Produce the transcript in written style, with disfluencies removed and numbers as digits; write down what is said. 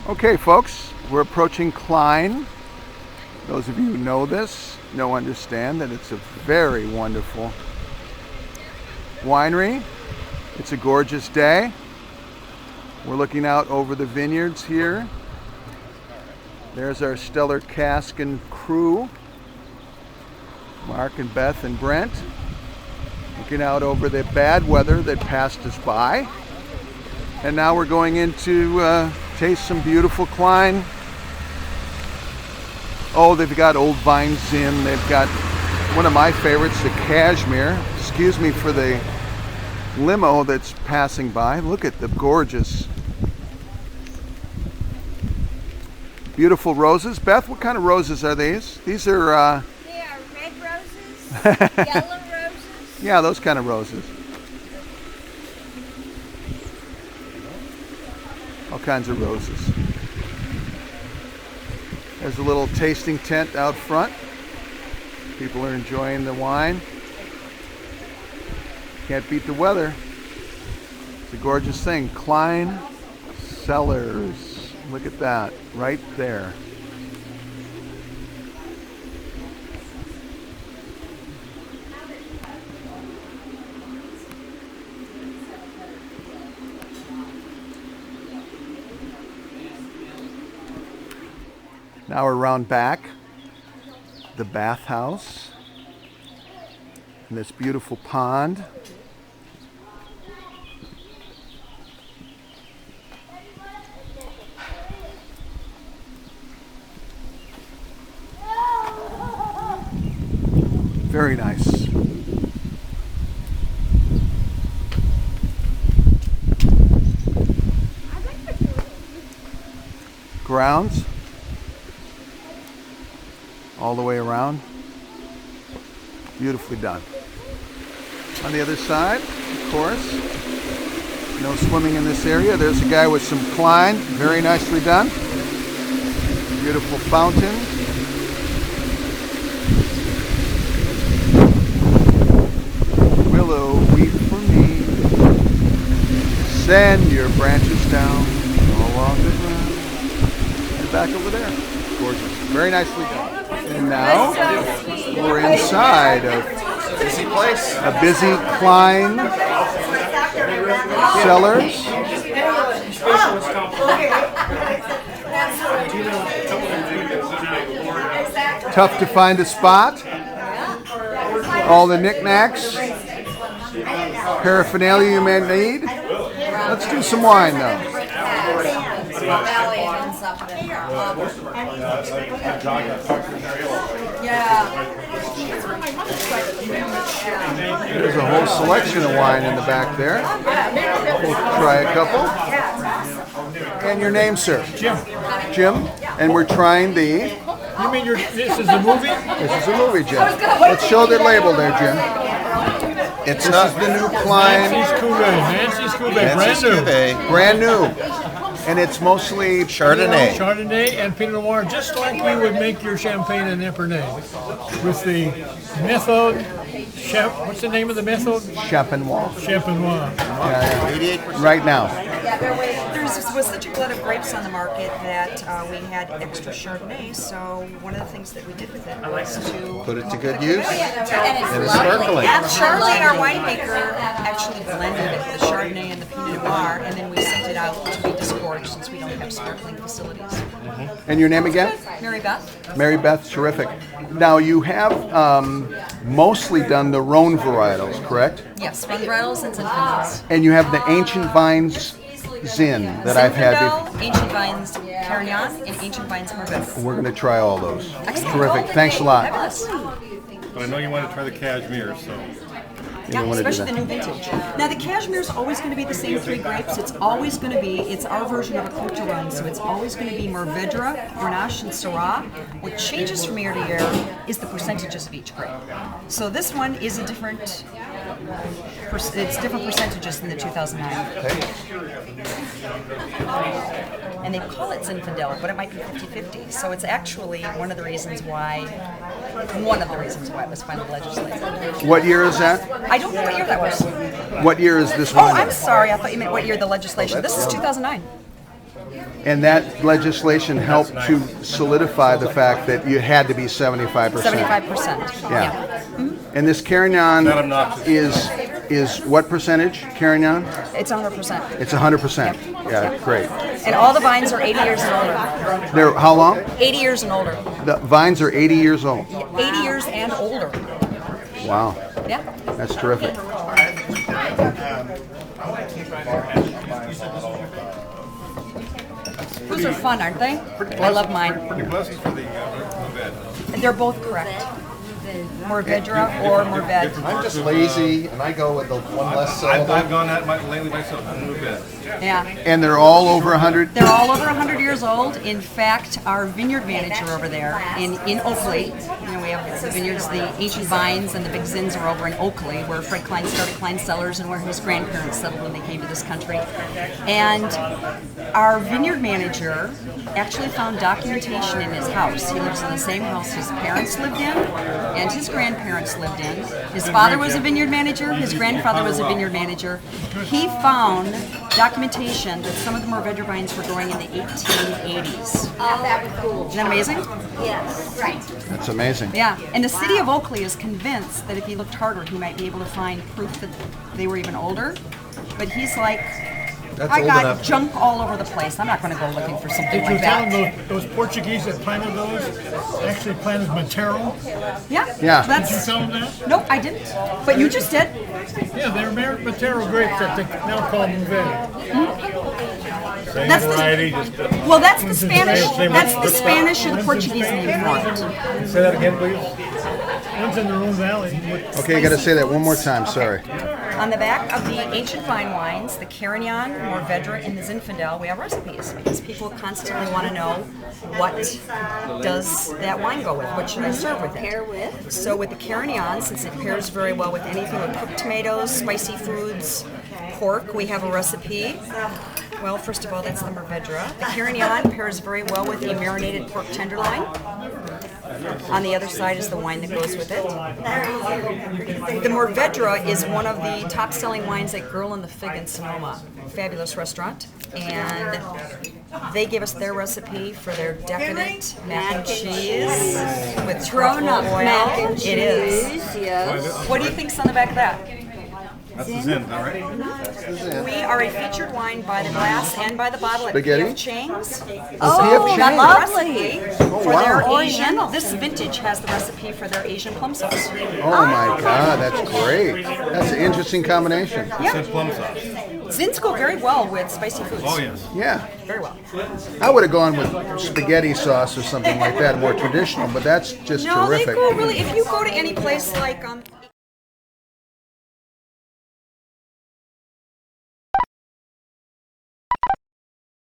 Okay, folks, we're approaching Cline. Those of you who know this understand that it's a very wonderful winery. It's a gorgeous day. We're looking out over the vineyards here. There's our stellar cask and crew, Marc and Beth and Brent, looking out over the bad weather that passed us by. And now we're going in to taste some beautiful Cline. Oh, they've got Old Vine Zim. They've got one of my favorites, the Cashmere. Excuse me for the limo that's passing by. Look at the gorgeous, beautiful roses. Beth, what kind of roses are these? These are... They are red roses, yellow roses. Yeah, those kind of roses. All kinds of roses. There's a little tasting tent out front. People are enjoying the wine. Can't beat the weather. It's a gorgeous thing. Cline Cellars. Look at that, right there. Now we're around back, the bathhouse, and this beautiful pond. Very nice. Grounds all the way around. Beautifully done. On the other side, of course, no swimming in this area. There's a guy with some Cline. Very nicely done. Beautiful fountain. Willow, weep for me. Send your branches down along the ground. And back over there. Gorgeous. Very nicely done. And now we're inside a busy Cline Cellars. Tough to find a spot. All the knickknacks, paraphernalia you may need. Let's do some wine though. There's a whole selection of wine in the back there. We'll try a couple. And your name, sir? Jim. Jim. And we're trying the... You mean this is the movie? This is a movie, Jim. Let's show the label there, Jim. This is the new Cline. Nancy's Cuvée, Brand new. And it's mostly Chardonnay. Chardonnay and Pinot Noir, just like you would make your Champagne and Epernay. With the method, what's the name of the method? Champenois. Champenois. Yeah. Right now. There was such a glut of grapes on the market that we had extra Chardonnay, so one of the things that we did with it was to... Put it to good use. And it's sparkling. And Charlie, our winemaker, actually blended the Chardonnay and the Pinot Noir, and then we sent it out to be disgorged since we don't have sparkling facilities. And your name again? Mary Beth. Mary Beth, terrific. Now you have mostly done the Rhone varietals, correct? Yes, Rhone varietals and Zinfandels. And you have the Ancient Vines Zin that I've had before. Ancient Vines Carignan, and Ancient Vines Mourvedre. We're going to try all those. Excellent. Terrific. Thanks a lot. Fabulous. But I know you want to try the Cashmere, so... Yeah, especially the new vintage. Now the Cashmere is always going to be the same three grapes. It's always going to be, it's our version of a Côte d'Ivoire, so it's always going to be Mourvedre, Grenache, and Syrah. What changes from year to year is the percentages of each grape. So this one is a different, it's different percentages than the 2009. Okay. And they call it Zinfandel, but it might be 50-50. So it's actually one of the reasons why it was finally legislated. What year is that? I don't know what year that was. What year is this Oh, one? I'm sorry. I thought you meant what year the legislation. This is 2009. And that legislation helped to solidify the fact that you had to be 75%. 75%. Yeah. And this Carignan Not obnoxious. is what percentage, Carignan? It's 100%. It's 100%. Yeah, great. And all the vines are 80 years and older. They're how long? 80 years and older. The vines are 80 years old. 80 years and older. Wow. Yeah. That's terrific. Those are fun, aren't they? I love mine. Pretty pleasant for the bed. They're both correct. Mourvedre or Mourvedre. I'm just lazy, and I go with the one less syllable. I've gone that lately myself. New bed. Yeah. And they're all over 100? They're all over 100 years old. In fact, our vineyard manager over there in Oakley, we have the vineyards, the ancient vines and the big zins are over in Oakley, where Fred Klein started Cline Cellars and where his grandparents settled when they came to this country. And our vineyard manager actually found documentation in his house. He lives in the same house his parents lived in and his grandparents lived in. His father was a vineyard manager, his grandfather was a vineyard manager. He found documentation that some of the Mourvedre vines were growing in the 1880s. Oh, that was cool. Isn't that amazing? Yes. Right. That's amazing. Yeah, and the city of Oakley is convinced that if he looked harder, he might be able to find proof that they were even older. But he's like, I got junk all over the place. I'm not going to go looking for something Did you like tell that. them those Portuguese that planted those actually planted Matero? Yeah. Yeah. Did you That's, tell them that? nope, I didn't. But you just did. Yeah, they're Matero grapes that they now call Mourvedre. Same That's the- variety. Well, that's the Spanish. Same- That's the Spanish or the Portuguese name for it. Say that again, please. One's in their own valley. Okay, you got to say that one more time. Sorry. On the back of the ancient vine wines, the Carignan, Mourvedre, and the Zinfandel, we have recipes because people constantly want to know what does that wine go with? What should I serve with it? Pair with. So with the Carignan, since it pairs very well with anything with cooked tomatoes, spicy foods, pork, we have a recipe. Well, first of all, that's the Mourvedre. The Carignan pairs very well with a marinated pork tenderloin. On the other side is the wine that goes with it. The Mourvedre is one of the top-selling wines at Girl and the Fig in Sonoma. Fabulous restaurant. And they give us their recipe for their decadent mac and cheese with truffle oil. Mac and It is. cheese, yes. What do you think's on the back of that? That's the Zin, all right? We are a featured wine by the glass and by the bottle at Spaghetti? P.F. Chang's. Oh, P.F. Got Chang's? the lovely. recipe for their wow. Asian. This vintage has the recipe for their Asian plum sauce. Oh my God, that's great. That's an interesting combination. Since plum sauce. Zins go very well with spicy foods. Oh, yes. Yeah. Very well. I would have gone with spaghetti sauce or something like that, more traditional, but that's just No, they terrific. go really. If you go to any place like